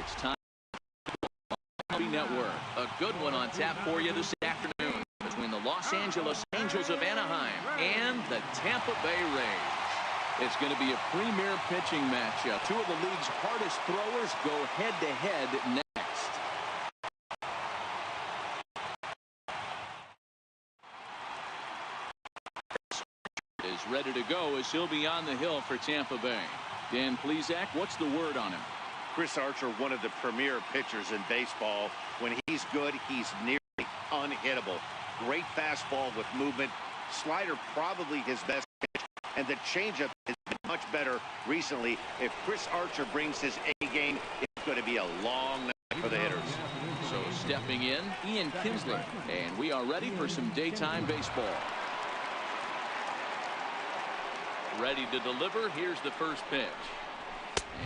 It's time. MLB Network. A good one on tap for you this afternoon between the Los Angeles Angels of Anaheim and the Tampa Bay Rays. It's going to be a premier pitching matchup. Two of the league's hardest throwers go head-to-head next. Is ready to go as he'll be on the hill for Tampa Bay. Dan Plesac, what's the word on him? Chris Archer, one of the premier pitchers in baseball. When he's good, he's nearly unhittable. Great fastball with movement. Slider probably his best pitch. And the changeup has been much better recently. If Chris Archer brings his A game, it's going to be a long night for the hitters. So stepping in, Ian Kinsler. And we are ready for some daytime baseball. Ready to deliver. Here's the first pitch.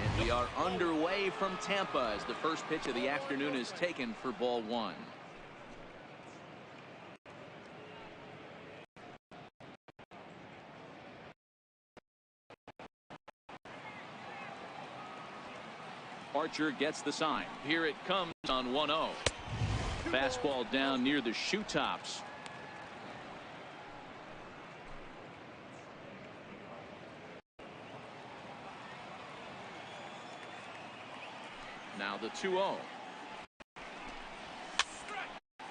And we are underway from Tampa as the first pitch of the afternoon is taken for ball one. Archer gets the sign. Here it comes on 1-0. Fastball down near the shoe tops. Now the 2-0.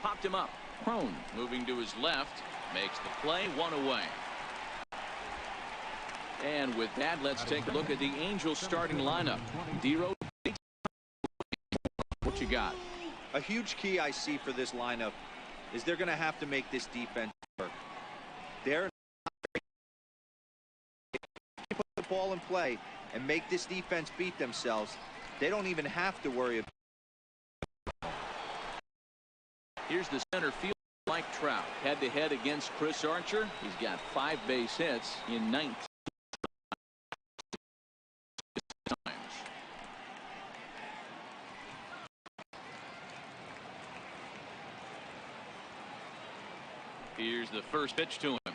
Popped him up. Crone moving to his left. Makes the play. One away. And with that, let's take a look at the Angels starting lineup. D-Road, what you got? A huge key I see for this lineup is they're going to have to make this defense work. They're put the ball in play and make this defense beat themselves. They don't even have to worry about. Here's the center field, Mike Trout, head-to-head against Chris Archer. He's got 5 base hits in 19 times. Here's the first pitch to him.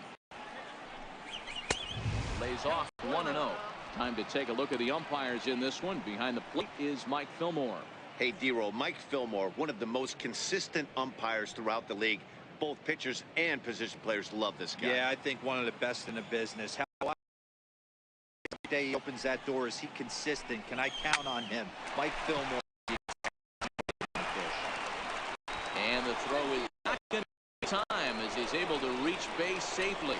Lays off 1-0. Time to take a look at the umpires in this one. Behind the plate is Mike Fillmore. Hey, D-Roll, Mike Fillmore, one of the most consistent umpires throughout the league. Both pitchers and position players love this guy. Yeah, I think one of the best in the business. How every day he opens that door, is he consistent? Can I count on him? Mike Fillmore. And the throw is not going to time as he's able to reach base safely.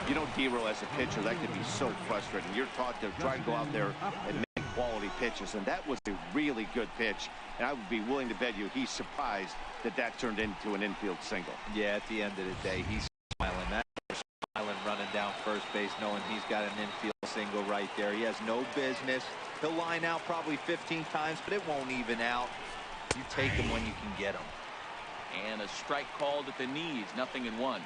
You know, D-Roll, as a pitcher, that can be so frustrating. You're taught to try to go out there and make quality pitches, and that was a really good pitch. And I would be willing to bet you he's surprised that that turned into an infield single. Yeah, at the end of the day, he's smiling. That's smiling, running down first base, knowing he's got an infield single right there. He has no business. He'll line out probably 15 times, but it won't even out. You take him when you can get him. And a strike called at the knees. 0-1.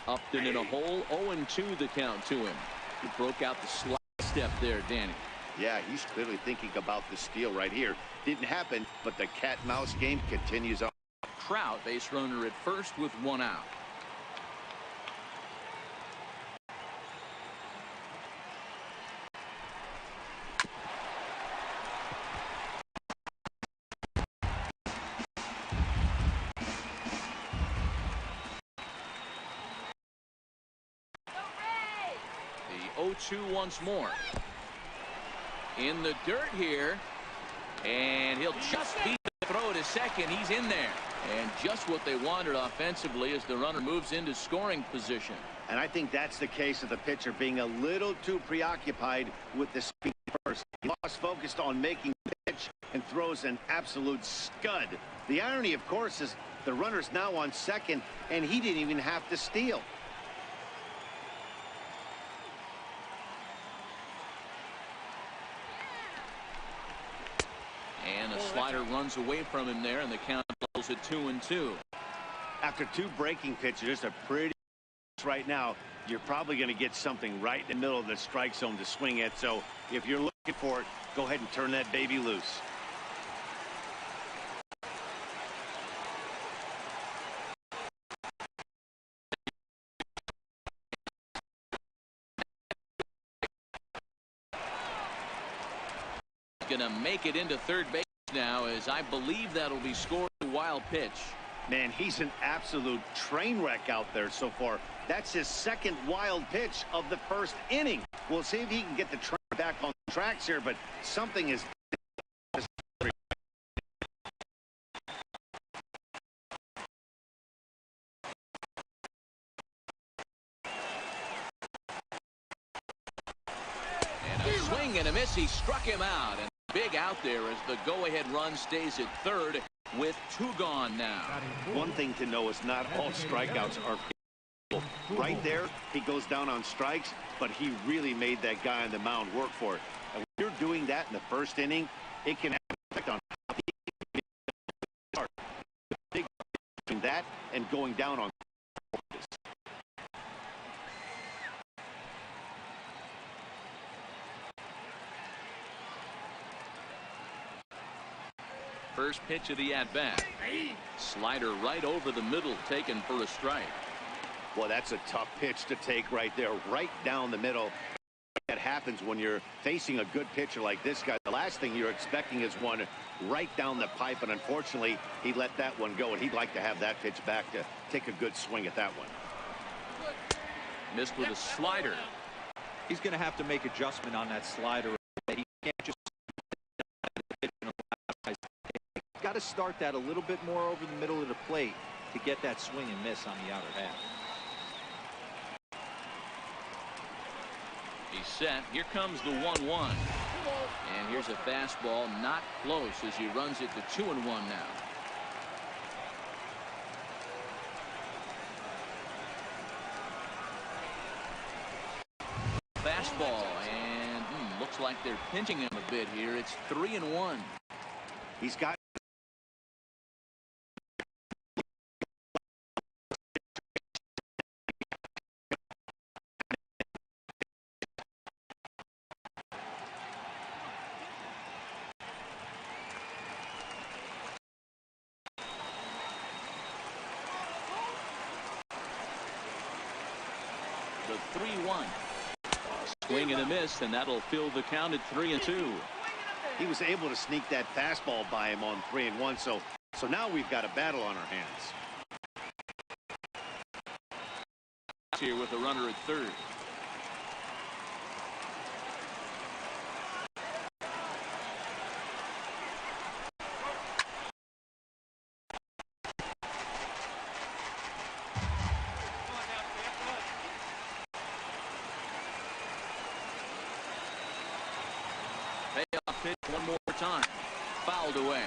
Upton in a hole. 0-2 the count to him. He broke out the slide step there, Danny. Yeah, he's clearly thinking about the steal right here. Didn't happen, but the cat-mouse game continues on. Trout, base runner at first with 1 out. The 0-2 once more. In the dirt here. And he'll just beat the throw to second. He's in there. And just what they wanted offensively as the runner moves into scoring position. And I think that's the case of the pitcher being a little too preoccupied with the speed first. He lost focus on making the pitch and throws an absolute scud. The irony, of course, is the runner's now on second, and he didn't even have to steal. And a slider runs away from him there, and the count goes at 2-2. After 2 breaking pitches, a pretty right now, you're probably going to get something right in the middle of the strike zone to swing at. So if you're looking for it, Go ahead and turn that baby loose. Gonna make it into third base now, as I believe that'll be scored a wild pitch. Man, he's an absolute train wreck out there so far. That's his second wild pitch of the first inning. We'll see if he can get the train back on the tracks here, but something is... And a swing and a miss. He struck him out. And big out there as the go-ahead run stays at third with 2 gone now. One thing to know is not all strikeouts are right there. He goes down on strikes, but he really made that guy on the mound work for it. And when you're doing that in the first inning, it can have an effect on how he start. The big between that and going down on. First pitch of the at-bat. Slider right over the middle, taken for a strike. Well, that's a tough pitch to take right there, right down the middle. That happens when you're facing a good pitcher like this guy. The last thing you're expecting is one right down the pipe, and unfortunately, he let that one go, and he'd like to have that pitch back to take a good swing at that one. Missed with a slider. He's going to have to make adjustment on that slider. He can't just got to start that a little bit more over the middle of the plate to get that swing and miss on the outer half. He's set. Here comes the 1-1. And here's a fastball not close as he runs it to 2-1 now. Fastball, and looks like they're pinching him a bit here. It's 3-1. He's got the 3-1. Swing and a miss, and that'll fill the count at 3-2. he was able to sneak that fastball by him on 3-1, so now we've got a battle on our hands. Here with a runner at third. Payoff pitch one more time. Fouled away.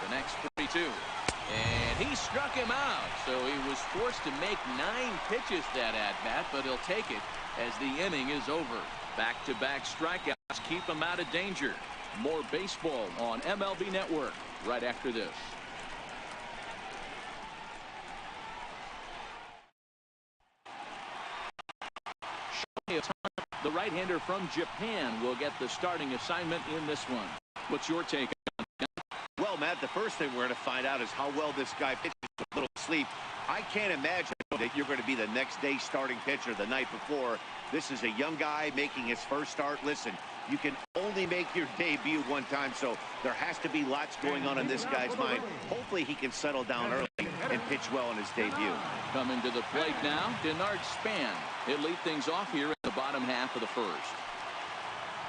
The next 3-2. And he struck him out. So he was forced to make 9 pitches that at-bat, but he'll take it as the inning is over. Back-to-back strikeouts keep him out of danger. More baseball on MLB Network right after this. The right-hander from Japan will get the starting assignment in this one. What's your take? Well, Matt, the first thing we're going to find out is how well this guy pitches with a little sleep. I can't imagine that you're going to be the next day starting pitcher the night before. This is a young guy making his first start. Listen, you can only make your debut one time, so there has to be lots going on in this guy's mind. Hopefully he can settle down early and pitch well in his debut. Coming to the plate now, Denard Span. He'll lead things off here in the bottom half of the first.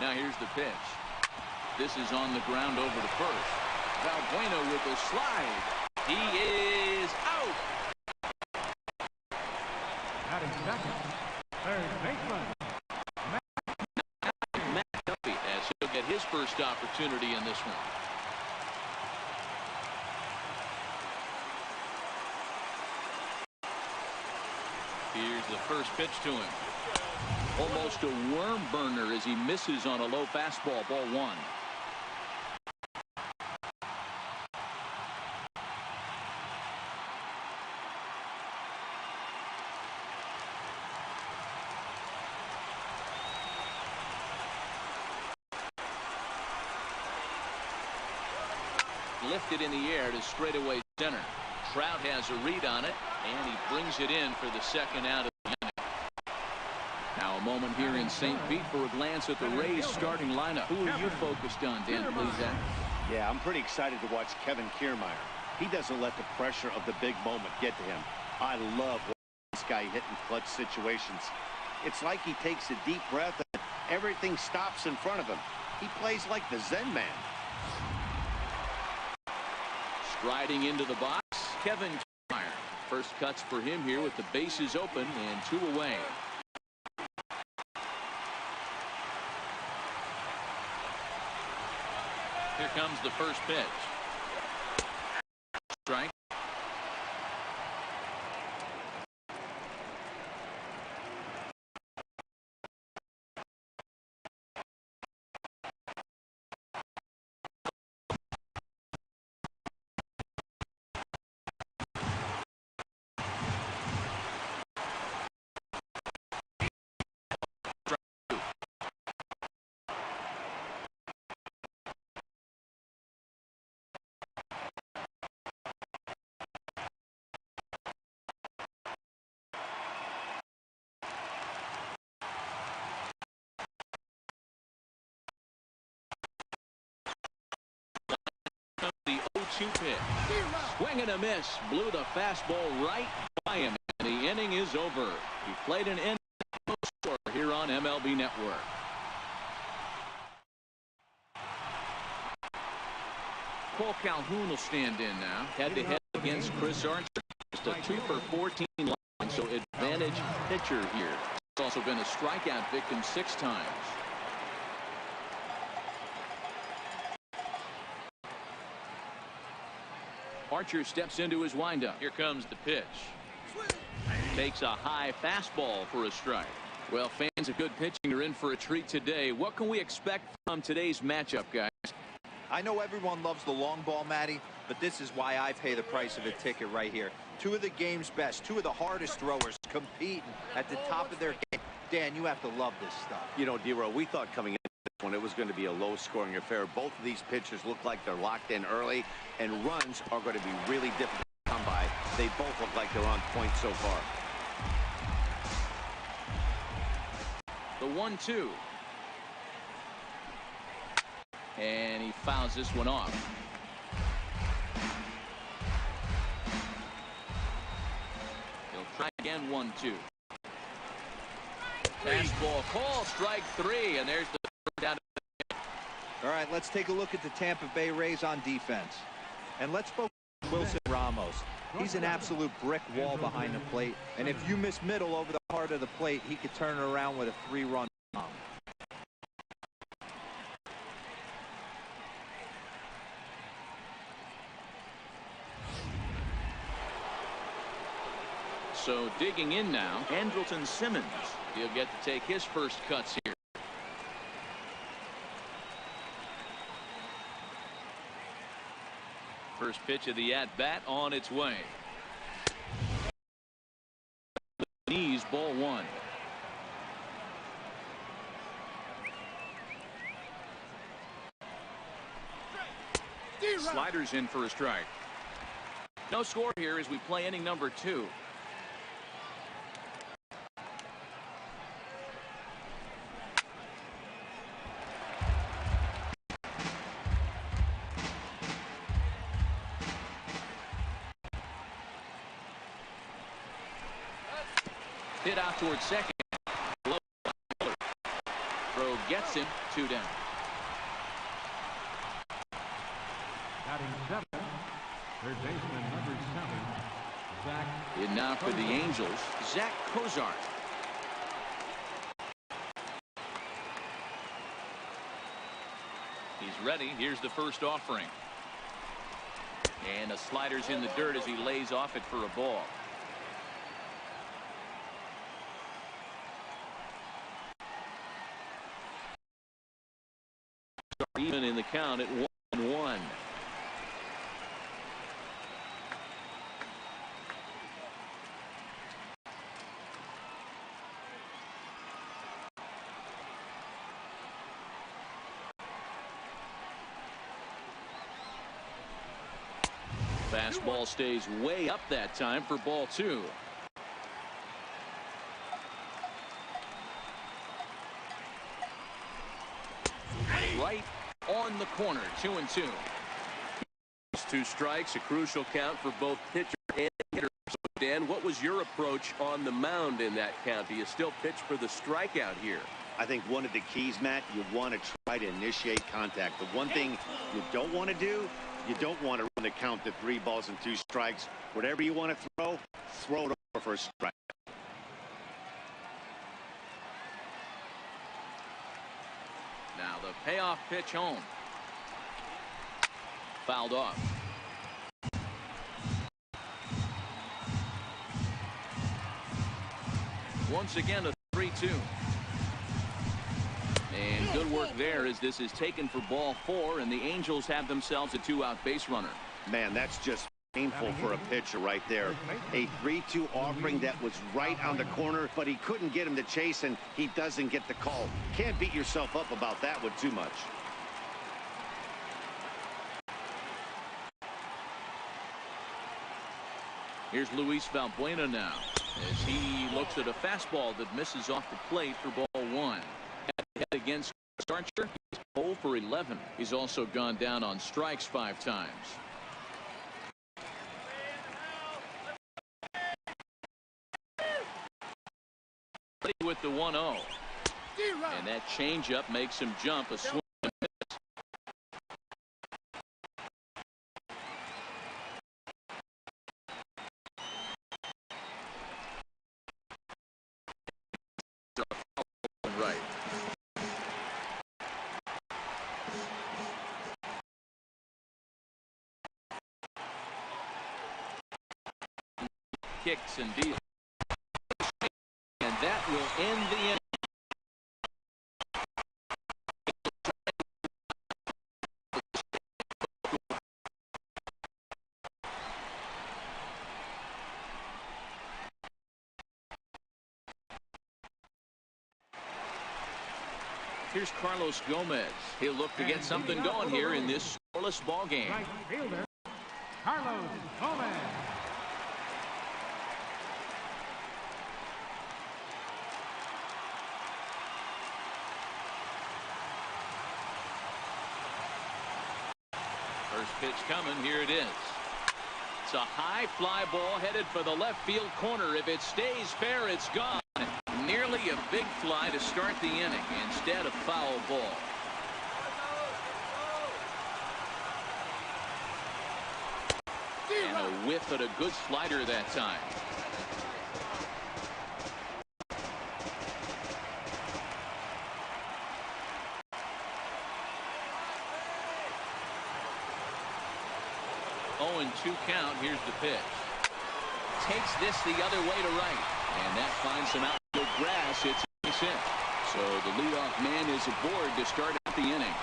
Now here's the pitch. This is on the ground over to first. Valbuena with the slide. He is out. Batting second, third baseman. Matt Duffy as he'll get his first opportunity in this one. The first pitch to him. Almost a worm burner as he misses on a low fastball. Ball one. Lifted in the air to straightaway center. Trout has a read on it, and he brings it in for the second out of the inning. Now a moment here in St. Pete for a glance at the Rays starting lineup. Who are you focused on, Dan, please, Zach? Yeah, I'm pretty excited to watch Kevin Kiermaier. He doesn't let the pressure of the big moment get to him. I love watching this guy hit in clutch situations. It's like he takes a deep breath and everything stops in front of him. He plays like the Zen man. Striding into the box, Kevin Kiermaier. First cuts for him here with the bases open and 2 away. Here comes the first pitch. Strike. The 0-2 pitch. Swing and a miss. Blew the fastball right by him. And the inning is over. He played an inning here on MLB Network. Cole Calhoun will stand in now. Head-to-head against Chris Archer. Just a 2 for 14 line, so advantage pitcher here. He's also been a strikeout victim 6 times. Archer steps into his windup. Here comes the pitch. Takes a high fastball for a strike. Well, fans of good pitching are in for a treat today. What can we expect from today's matchup, guys? I know everyone loves the long ball, Matty, but this is why I pay the price of a ticket right here. 2 of the game's best, 2 of the hardest throwers competing at the top of their game. Dan, you have to love this stuff. You know, D-Row, we thought coming into this one it was going to be a low-scoring affair. Both of these pitchers look like they're locked in early, and runs are going to be really difficult to come by. They both look like they're on point so far. The 1-2. And he fouls this one off. He'll try again. 1-2. Fastball call, strike 3, and there's the third out. All right, let's take a look at the Tampa Bay Rays on defense. And let's focus on Wilson Ramos. He's an absolute brick wall behind the plate, and if you miss middle over the heart of the plate, he could turn it around with a 3-run bomb. So digging in now, Andrelton Simmons. He'll get to take his first cuts here. First pitch of the at-bat on its way. Knees, ball 1. Sliders in for a strike. No score here as we play inning number 2. Hit out towards second. Throw gets him. 2 down. Batting 7, third baseman number 7, Zach. In now for the Angels, Zach Cozart. He's ready. Here's the first offering. And the slider's in the dirt as he lays off it for a ball. are even in the count at 1-1. Fastball stays way up that time for ball 2. Right on the corner, 2-2. 2 strikes, a crucial count for both pitcher and hitter. So Dan, what was your approach on the mound in that count? Do you still pitch for the strikeout here? I think one of the keys, Matt, you want to try to initiate contact. The one thing you don't want to do, you don't want to run the count to 3 balls and 2 strikes. Whatever you want to throw it over for a strike. Now the payoff pitch home. Fouled off. Once again a 3-2. And good work there as this is taken for ball 4 and the Angels have themselves a 2-out base runner. Man, that's just painful for a pitcher right there. A 3-2 offering that was right on the corner, but he couldn't get him to chase, and he doesn't get the call. Can't beat yourself up about that one too much. Here's Luis Valbuena now as he looks at a fastball that misses off the plate for ball 1. Head against Starcher, he's 0 for 11. He's also gone down on strikes 5 times. With the 1-0. And that changeup makes him jump a swing. Right. Kicks and deals. And that will end the inning. Here's Carlos Gomez. He'll look to get something going here in this scoreless ball game. Right fielder, Carlos Gomez. First pitch coming. Here it is. It's a high fly ball headed for the left field corner. If it stays fair, it's gone. Nearly a big fly to start the inning. Instead, a foul ball. And a whiff at a good slider that time. Oh, and 2 count. Here's the pitch. Takes this the other way to right. And that finds some outfield grass. It's a hit. So the leadoff man is aboard to start out the inning.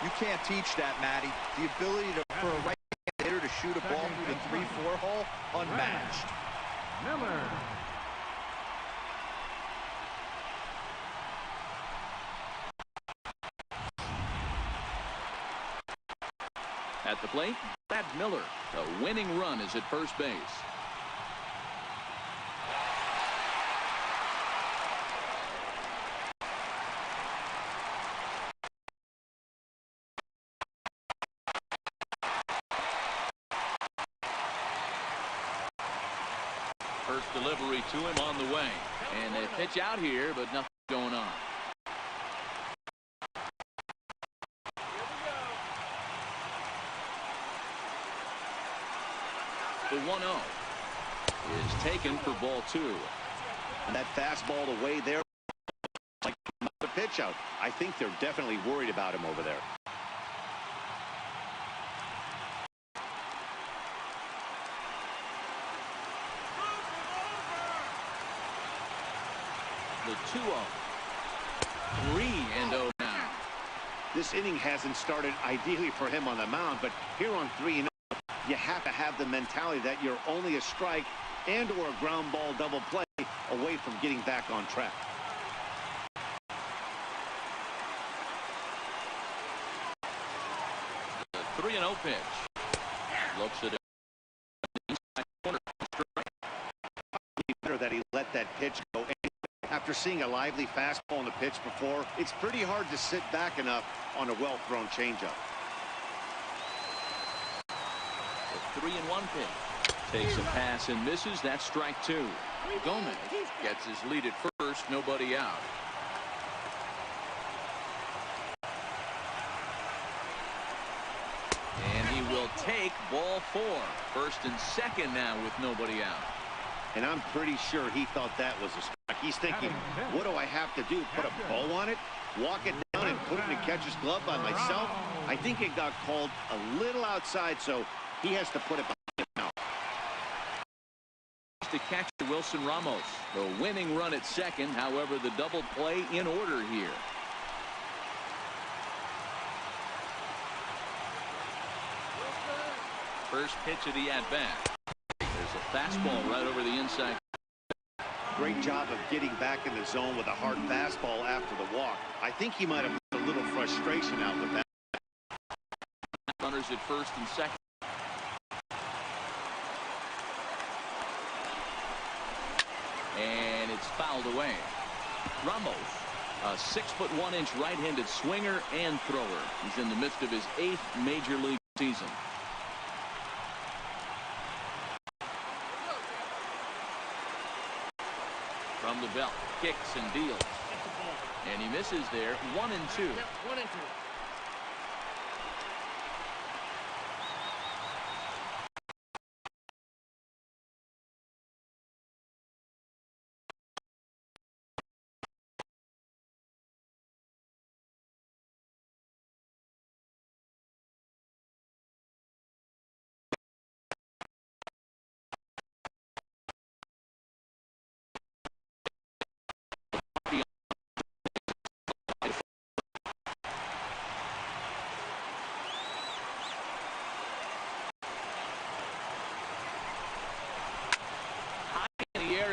You can't teach that, Matty. The ability for a right hitter to shoot a ball through the 3-4 hole, unmatched. Miller. At the plate, Brad Miller. The winning run is at first base. First delivery to him on the way. And they pitch out here, but nothing going on. The 1-0 is taken for ball 2. And that fastball away there, like the pitch out. I think they're definitely worried about him over there. The 2-0. 3-0 now. This inning hasn't started ideally for him on the mound, but here on 3-0, you have to have the mentality that you're only a strike and or a ground ball double play away from getting back on track. The 3-0 pitch. Looks at it. Better that he let that pitch go. After seeing a lively fastball on the pitch before, it's pretty hard to sit back enough on a well-thrown changeup. The 3-1 pitch. Takes a pass and misses. That's strike two. Gomez gets his lead at first. Nobody out. And he will take ball four. First and second now with nobody out. And I'm pretty sure he thought that was a strike. He's thinking, what do I have to do? Put a bow on it? Walk it down and put it in the catcher's glove by myself? I think it got called a little outside, so he has to put it behind him now. To catcher Wilson Ramos. The winning run at second. However, the double play in order here. First pitch of the at-bat. There's a fastball right over the inside. Great job of getting back in the zone with a hard fastball after the walk. I think he might have put a little frustration out with that. Runners at first and second. And it's fouled away. Ramos, a 6'1" right-handed swinger and thrower. He's in the midst of his 8th major league season. From the belt, kicks and deals. And he misses there. 1-2. 1-2.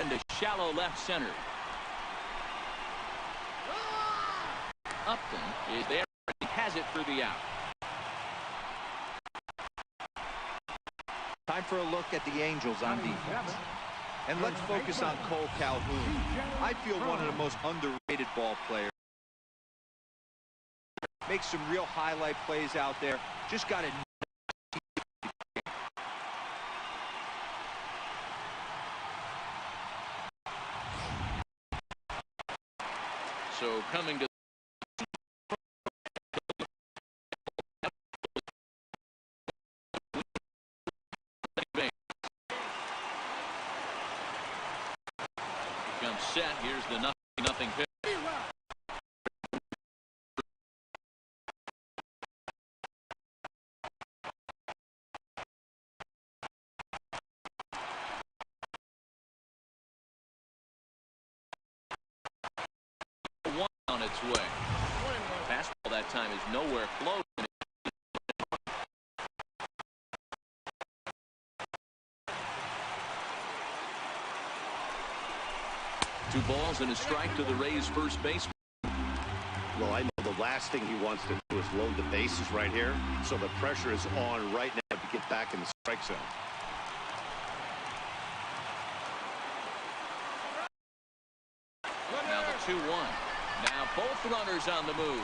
Into shallow left center. Upton is there. He has it for the out. Time for a look at the Angels on defense. And let's focus on Cole Calhoun. I feel one of the most underrated ball players. Makes some real highlight plays out there. Just got it. So coming to becomes set. Here's the nothing pitch. On its way. Fastball that time is nowhere close. 2 balls and a strike to the Rays first baseman. Well, I know the last thing he wants to do is load the bases right here, so the pressure is on right now to get back in the strike zone. Now the 2-1. Now both runners on the move.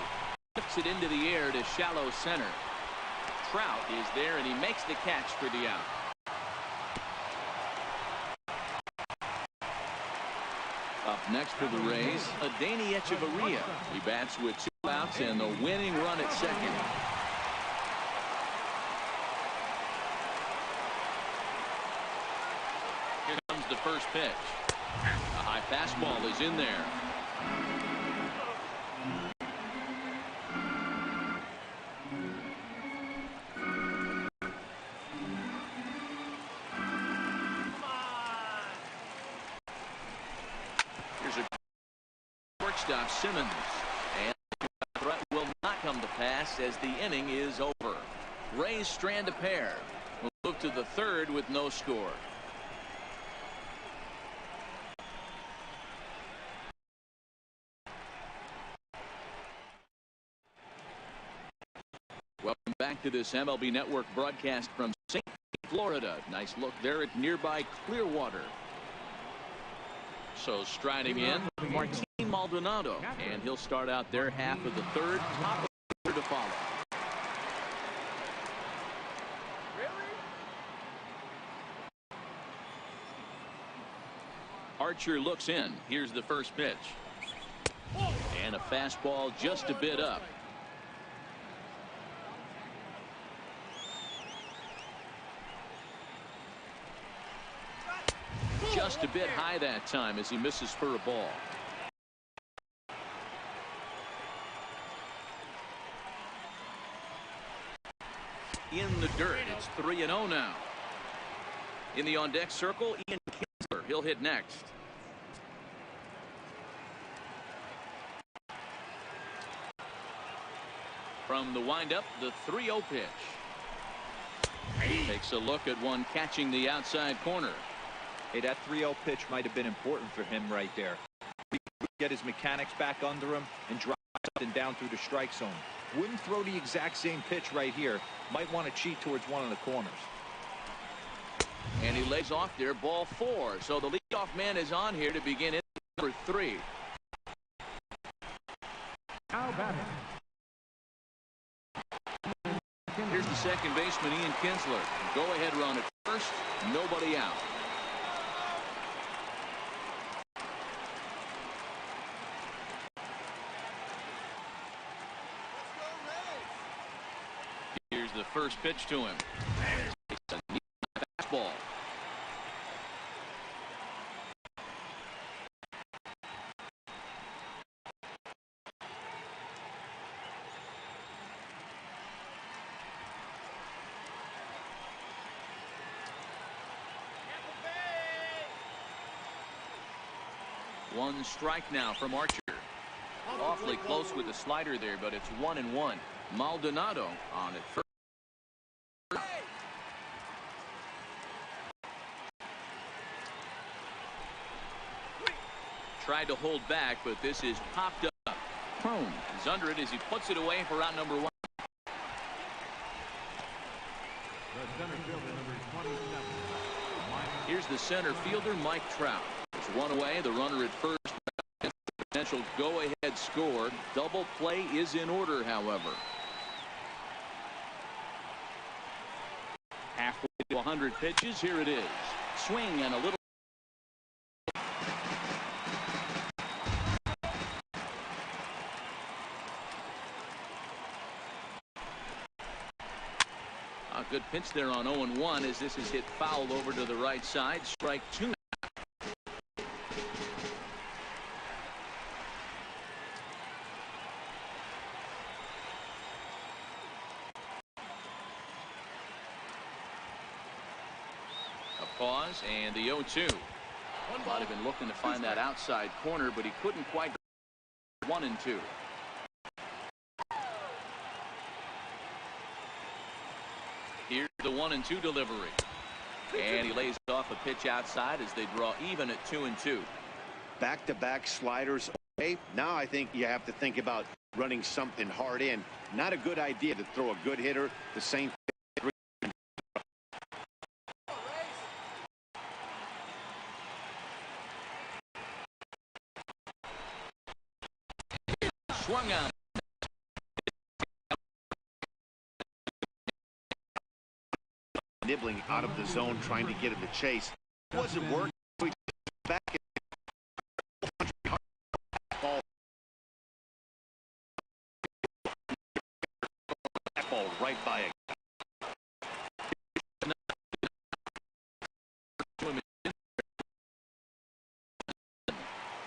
Lifts it into the air to shallow center. Trout is there, and he makes the catch for the out. Up next for the Rays, Adeiny Echeverria. He bats with 2 outs and the winning run at second. Here comes the first pitch. A high fastball is in there. Here's a shortstop Simmons, and the threat will not come to pass. pass as the inning is over. Rays strand a pair. We'll move to the third with no score. Welcome back to this MLB Network broadcast from St. Florida. Nice look there at nearby Clearwater. So striding in, Martin Maldonado, and he'll start out their half of the third. Top of the third to follow. Archer looks in. Here's the first pitch. And a fastball just a bit up. Just a bit high that time as he misses for a ball. In the dirt, it's 3-0 now. In the on-deck circle, Ian Kinsler. He'll hit next. From the windup, the 3-0 pitch. Takes a look at one catching the outside corner. Hey, that 3-0 pitch might have been important for him right there. He could get his mechanics back under him and drive something down through the strike zone. Wouldn't throw the exact same pitch right here. Might want to cheat towards one of the corners. And he lays off there, ball 4. So the leadoff man is on here to begin it number 3. Now batting. Here's the second baseman, Ian Kinsler. Go ahead run at first. Nobody out. Here's the first pitch to him. It's a neat fastball. One strike now from Archer. Awfully close with the slider there, but it's 1-1. Maldonado on it first. Tried to hold back, but this is popped up. Chrome is under it as he puts it away for out number 1. The center fielder, number 27. Here's the center fielder, Mike Trout. There's one away. The runner at first. Potential go-ahead score. Double play is in order, however. Halfway to 100 pitches. Here it is. Swing and a little. A good pitch there on 0-1 as this is hit foul over to the right side. Strike 2. Pause and the 0-2. Might have been looking to find that outside corner, but he couldn't quite. 1-2. Here's the 1-2 delivery, and he lays off a pitch outside as they draw even at 2-2. Back-to-back sliders. Okay, now I think you have to think about running something hard in. Not a good idea to throw a good hitter the same. Swung on. Nibbling out of the zone, trying to get in the chase. Wasn't working. Back ball right by it.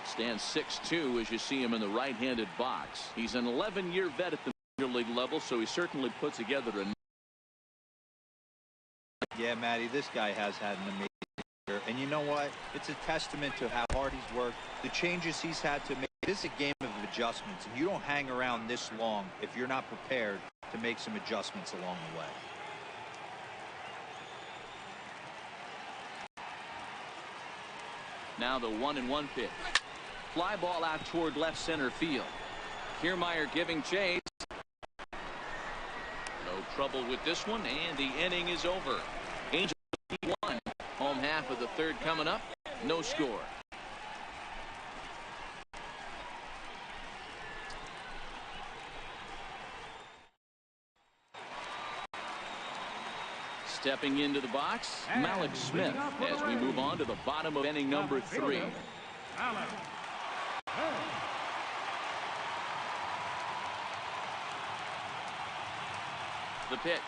Stands 6'2" as you see him in the right-handed box. He's an 11-year vet at the major league level, so he certainly put together a. Yeah, Matty, this guy has had an amazing year. And you know what? It's a testament to how hard he's worked, the changes he's had to make. This is a game of adjustments, and you don't hang around this long if you're not prepared to make some adjustments along the way. Now the 1-1 pitch. Fly ball out toward left center field. Kiermaier giving chase. No trouble with this one, and the inning is over. Angels 1. Home half of the third coming up. No score. Stepping into the box, Malik Smith, as we move on to the bottom of inning number 3. The pitch.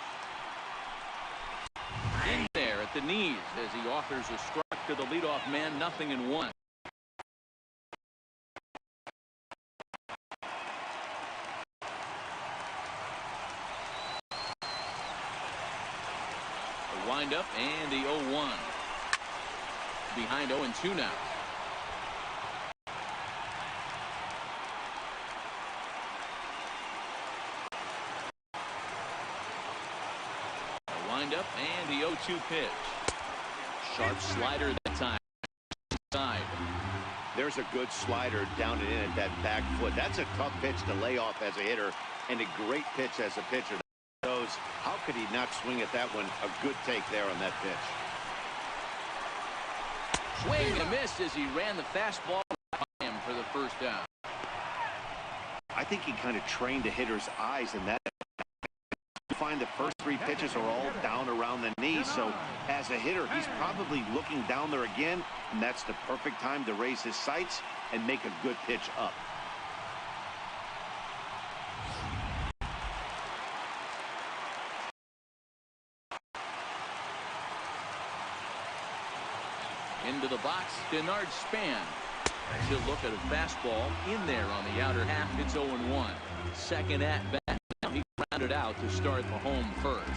In there at the knees as he offers a strike to the leadoff man, 0-1. Wind up and the 0-1. Behind 0-2 now. A wind up and the 0-2 pitch. Sharp slider that time. Side. There's a good slider down and in at that back foot. That's a tough pitch to lay off as a hitter, and a great pitch as a pitcher. How could he not swing at that one? A good take there on that pitch. Swing and a miss as he ran the fastball by him for the first out. I think he kind of trained the hitter's eyes in that. You find the first 3 pitches are all down around the knees, so as a hitter, he's probably looking down there again, and that's the perfect time to raise his sights and make a good pitch up. Into the box, Denard Span. He'll look at a fastball in there on the outer half. It's 0-1. Second at bat. Now he grounded out to start the home first.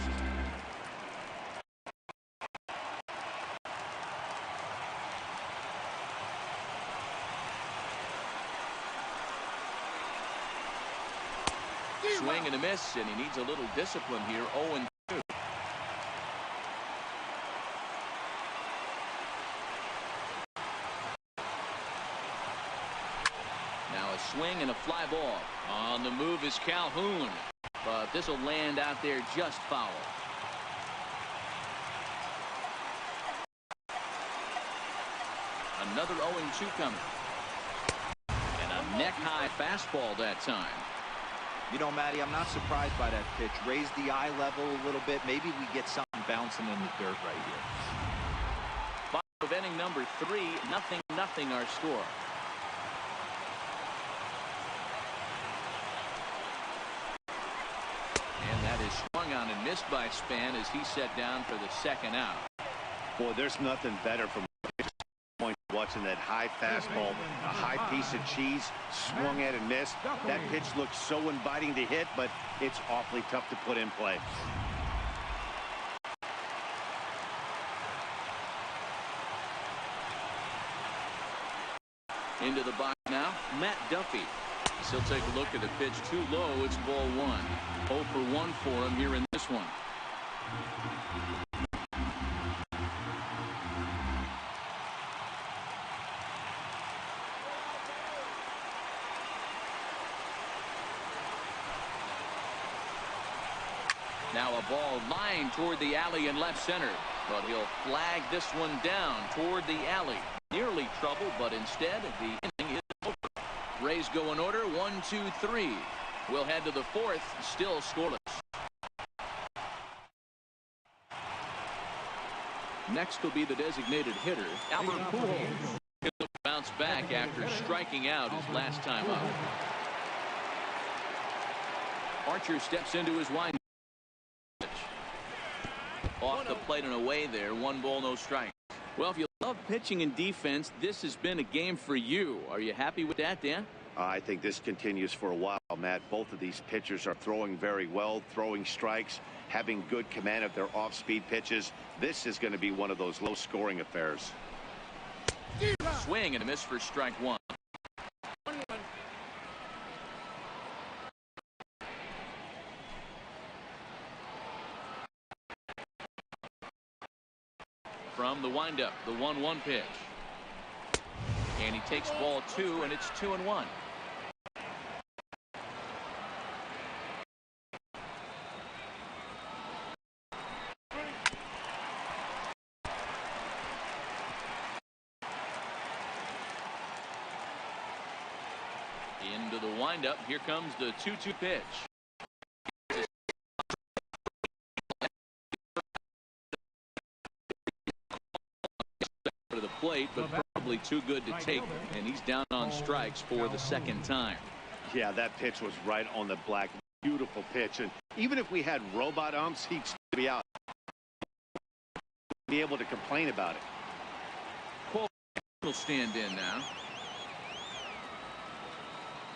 Swing and a miss, and he needs a little discipline here. 0-2. Swing and a fly ball. On the move is Calhoun, but this will land out there just foul. Another 0-2 coming. And a neck-high fastball that time. You know, Matty, I'm not surprised by that pitch. Raise the eye level a little bit. Maybe we get something bouncing in the dirt right here. Bottom of inning number 3, 0-0 our score. And that is swung on and missed by Span as he set down for the second out. Boy, there's nothing better from point watching that high fastball, a high piece of cheese, swung at and missed. That pitch looks so inviting to hit, but it's awfully tough to put in play. Into the box now, Matt Duffy. He'll take a look at the pitch too low. It's ball 1. 0 for 1 for him here in this one. Now a ball lined toward the alley in left center, but he'll flag this one down toward the alley. Nearly trouble, but instead the inning is over. Rays go in order, 1, 2, 3. We'll head to the 4th, still scoreless. Next will be the designated hitter, Albert Pujols. He'll bounce back after striking out his last time up. Archer steps into his wind. Off the plate and away there, 1 ball, no strike. Well, if you love pitching and defense, this has been a game for you. Are you happy with that, Dan? I think this continues for a while, Matt. Both of these pitchers are throwing very well, throwing strikes, having good command of their off-speed pitches. This is going to be one of those low-scoring affairs. Swing and a miss for strike 1. from the windup, the 1-1 pitch. And he takes ball 2, and it's 2-1. Into the windup. Here comes the 2-2 pitch. To the plate, but probably too good to take, and he's down on strikes for the second time. Yeah, that pitch was right on the black. Beautiful pitch, and even if we had robot umps, he'd still be out. Be able to complain about it. Kwai will stand in now.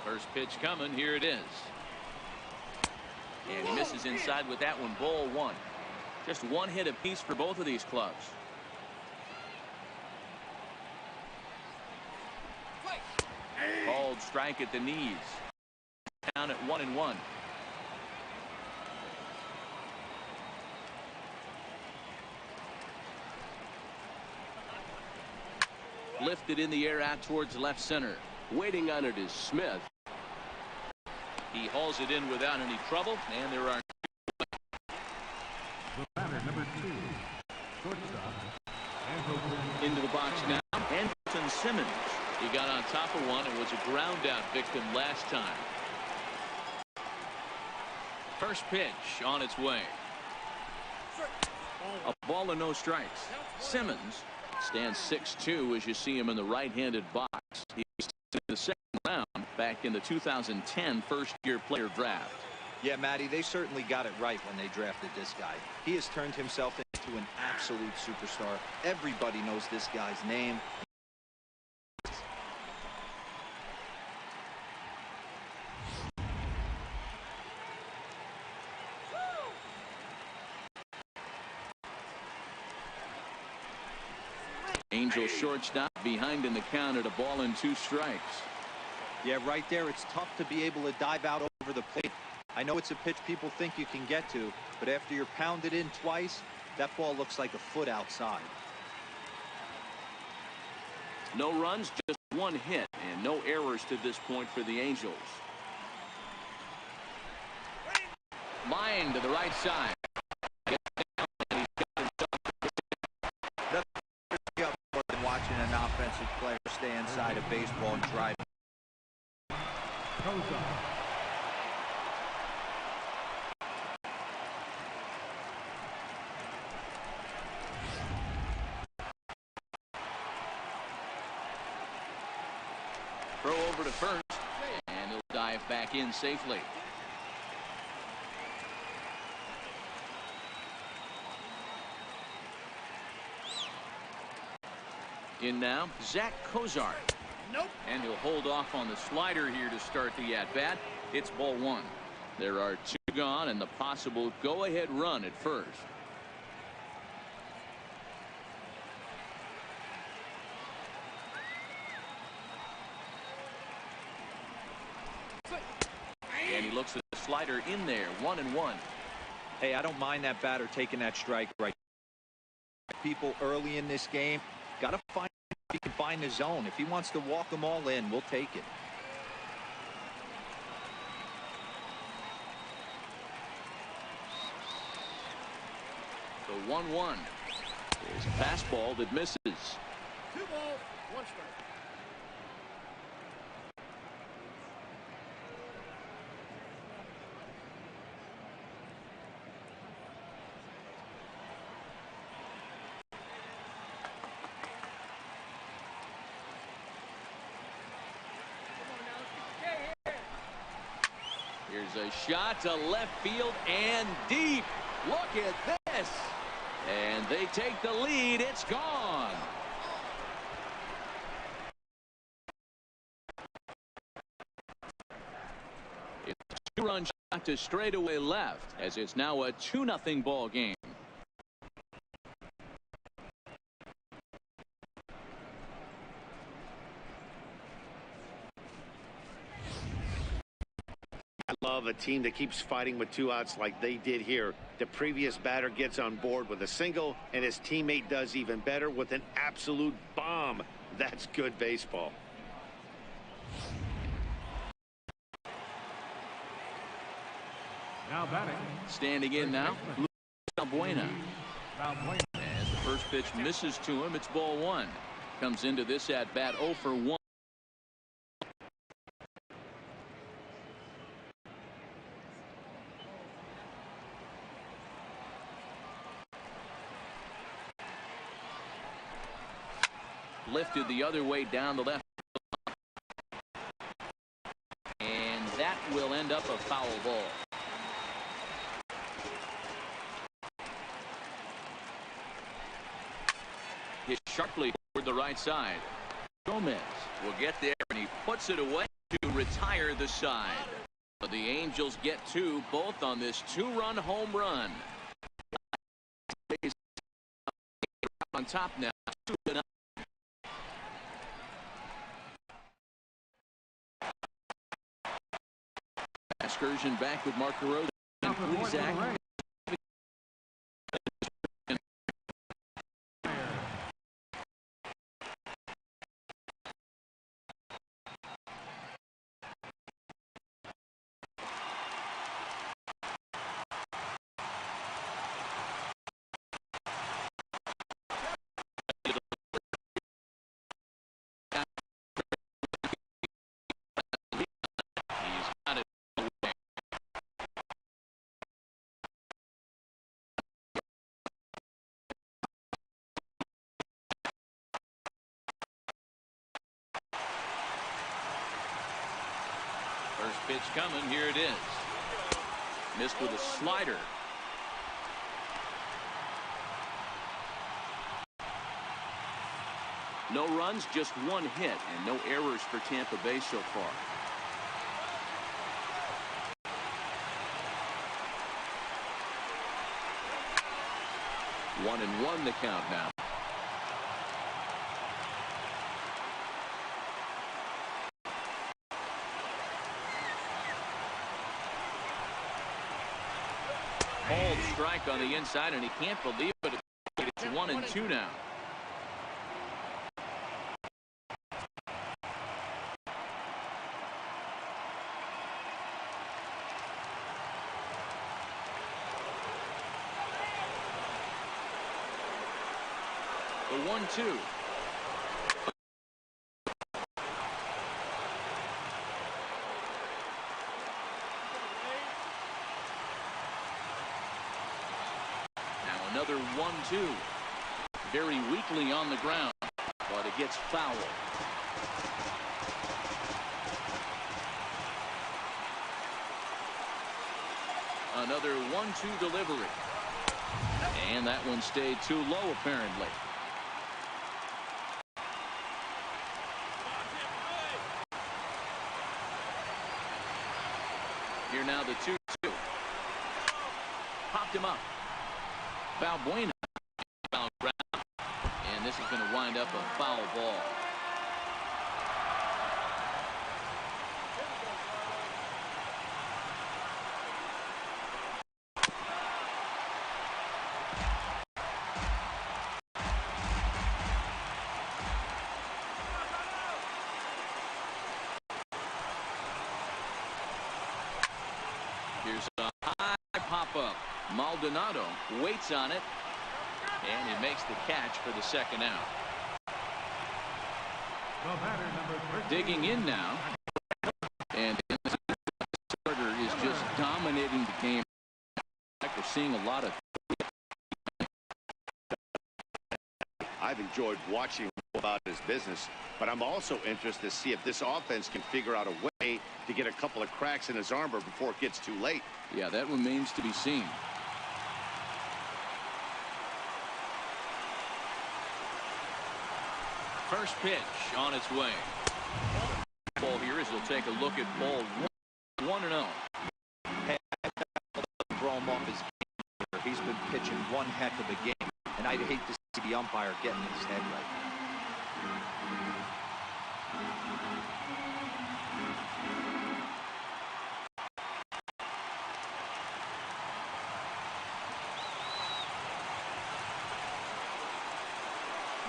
First pitch coming. Here it is. And he misses inside with that one. Ball 1. Just one hit apiece for both of these clubs. Called strike at the knees. Down at 1-1. Lifted in the air out towards left center. Waiting on it is Smith. He hauls it in without any trouble, and there are The batter, number 2, shortstop, Andrelton. into the box now. Andrelton Simmons. He got on top of one and was a ground out victim last time. First pitch on its way. A ball and no strikes. Simmons stands 6'2" as you see him in the right-handed box. He's in the second round back in the 2010 first-year player draft. Yeah, Matty, they certainly got it right when they drafted this guy. He has turned himself into an absolute superstar. Everybody knows this guy's name. Angel shortstop behind in the count at a ball and 2 strikes. Yeah, right there, it's tough to be able to dive out over the plate. I know it's a pitch people think you can get to, but after you're pounded in twice, that ball looks like a foot outside. No runs, just 1 hit, and no errors to this point for the Angels. Line to the right side. More than watching an offensive player stay inside a baseball and drive. Throw over to first, and he'll dive back in safely. In now, Zach Cozart. Nope. And he'll hold off on the slider here to start the at-bat. It's ball 1. There are 2 gone and the possible go-ahead run at first. And he looks at the slider in there, 1-1. Hey, I don't mind that batter taking that strike right. People early in this game, got to find if he can find the zone. If he wants to walk them all in, we'll take it. The 1-1 is a fastball that misses. 2 balls, 1 strike. Here's a shot to left field and deep. Look at this. And they take the lead. It's gone. It's a 2-run shot to straightaway left as it's now a 2-0 ball game. I love a a team that keeps fighting with 2 outs like they did here. The previous batter gets on board with a single, and his teammate does even better with an absolute bomb. That's good baseball. Now batting. Standing in now, Valbuena. As the first pitch misses to him, it's ball 1. Comes into this at bat 0 for 1. Lifted the other way down the left. And that will end up a foul ball. Hit sharply toward the right side. Gomez will get there, and he puts it away to retire the side. The Angels get 2, both on this 2-run home run. On top now, 2-0. Excursion back with Mark Carrozza and Plesac. First pitch coming. Here it is. Missed with a slider. No runs, just 1 hit, and no errors for Tampa Bay so far. One and one the count now. Hold strike on the inside, and he can't believe it. It's 1 and 2 now. The 1-2. Another 1-2. Very weakly on the ground, but it gets foul. Another 1-2 delivery. And that one stayed too low, apparently. Here now the 2-2. Popped him up. Valbuena foul ground, and this is going to wind up a foul ball. Here's a high pop-up. Maldonado waits on it, and he makes the catch for the second out. Digging in now, and the starter is just dominating the game. Like we're seeing a lot of. I've enjoyed watching about his business, but I'm also interested to see if this offense can figure out a way to get a couple of cracks in his armor before it gets too late. Yeah, that remains to be seen. First pitch on its way. Ball here as he'll take a look at ball 1-0. Hey, throw him off his game. He's been pitching one heck of a game, and I'd hate to see the umpire getting his head right now.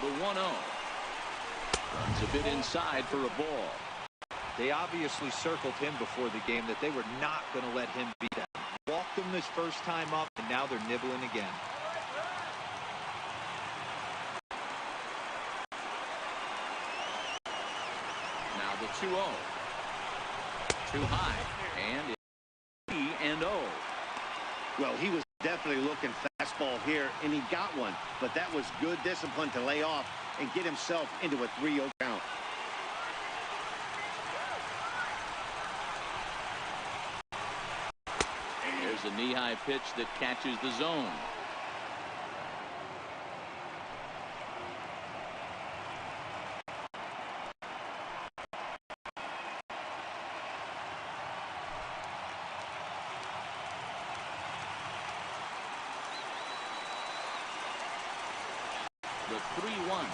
The 1-0. Runs a bit inside for a ball. They obviously circled him before the game that they were not going to let him beat them. Walked him this first time up, and now they're nibbling again. Now the 2-0. Too high. And it's E&O. Well, he was definitely looking fastball here, and he got one. But that was good discipline to lay off and get himself into a 3-0 count. There's a knee-high pitch that catches the zone. The 3-1.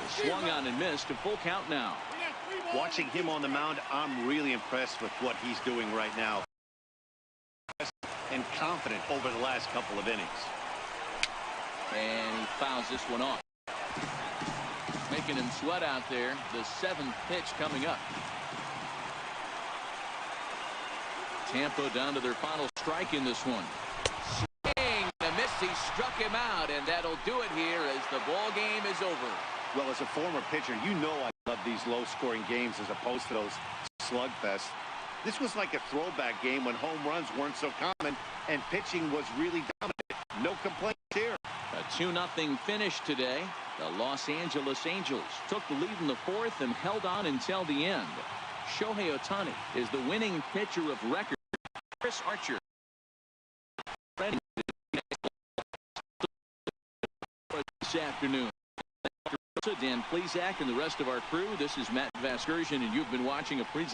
Swung on and missed. A full count now. Watching him on the mound, I'm really impressed with what he's doing right now. And confident over the last couple of innings. And he fouls this one off. Making him sweat out there. The 7th pitch coming up. Tampa down to their final strike in this one. Swing, the miss. He struck him out, and that'll do it here as the ball game is over. Well, as a former pitcher, you know I love these low-scoring games as opposed to those slugfests. This was like a throwback game when home runs weren't so common and pitching was really dominant. No complaints here. A 2-0 finish today. The Los Angeles Angels took the lead in the 4th and held on until the end. Shohei Ohtani is the winning pitcher of record. Chris Archer this afternoon. Dan Plesac and the rest of our crew, this is Matt Vasgersian, and you've been watching a presentation